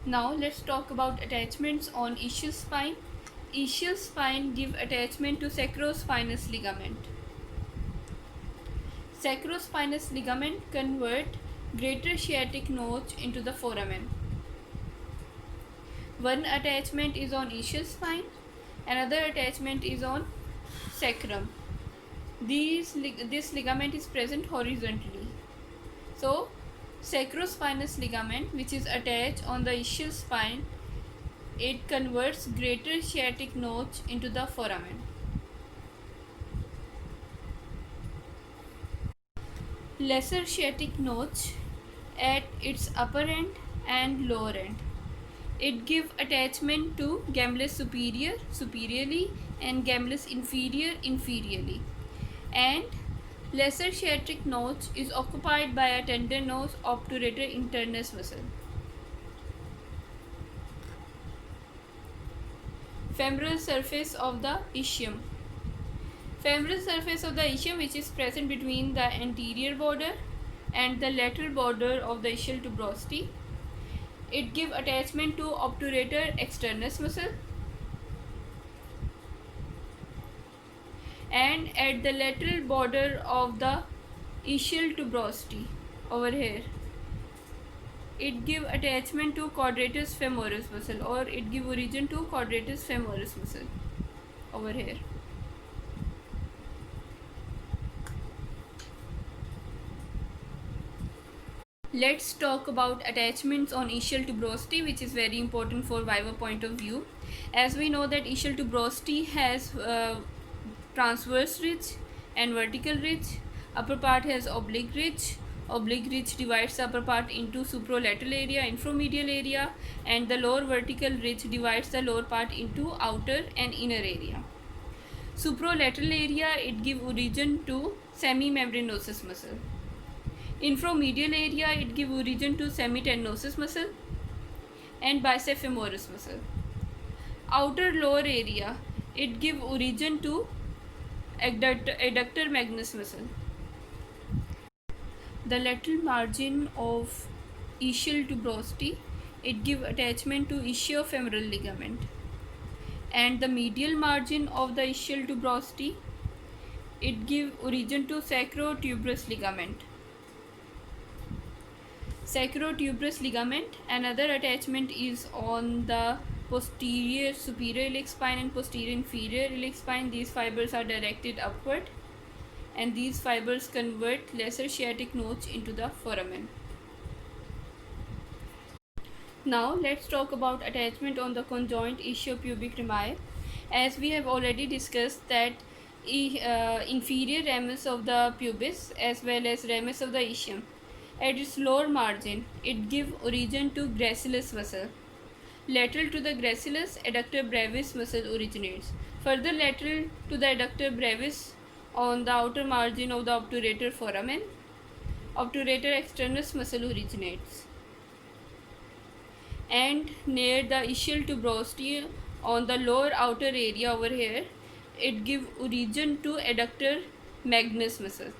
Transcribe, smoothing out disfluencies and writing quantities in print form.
Now let's talk about attachments on ischial spine. Ischial spine give attachment to sacrospinous ligament. Sacrospinous ligament convert greater sciatic notch into the foramen. One attachment is on ischial spine, another attachment is on sacrum. This ligament is present horizontally. So, sacrospinous ligament, which is attached on the ischial spine, it converts greater sciatic notch into the foramen. Lesser sciatic notch at its upper end and lower end. It gives attachment to gemellus superior superiorly and gemellus inferior inferiorly. And lesser sciatic notch is occupied by a tendinous obturator internus muscle. Femoral surface of the ischium. Femoral surface of the ischium, which is present between the anterior border and the lateral border of the ischial tuberosity. It gives attachment to obturator externus muscle. And at the lateral border of the ischial tuberosity, over here, it give attachment to quadratus femoris muscle, or it give origin to quadratus femoris muscle, over here. Let's talk about attachments on ischial tuberosity, which is very important for viva point of view. As we know that ischial tuberosity has transverse ridge and vertical ridge. Upper part has oblique ridge. Oblique ridge divides the upper part into supralateral area, inframedial area, and the lower vertical ridge divides the lower part into outer and inner area. Supralateral area, it gives origin to semimembranosus muscle. Inframedial area, it gives origin to semitendinosus muscle and bicep femoris muscle. Outer lower area, it gives origin to adductor magnus muscle. The lateral margin of ischial tuberosity, it gives attachment to ischiofemoral ligament, and the medial margin of the ischial tuberosity, it gives origin to sacrotuberous ligament. Sacrotuberous ligament, another attachment is on the posterior superior iliac spine and posterior inferior iliac spine. These fibers are directed upward, and these fibers convert lesser sciatic notch into the foramen. Now let's talk about attachment on the conjoint ischiopubic rami. As we have already discussed that inferior ramus of the pubis as well as ramus of the ischium, at its lower margin, it gives origin to gracilis muscle. Lateral to the gracilis, adductor brevis muscle originates. Further lateral to the adductor brevis, on the outer margin of the obturator foramen, obturator externus muscle originates. And near the ischial tuberosity, on the lower outer area over here, it gives origin to adductor magnus muscle.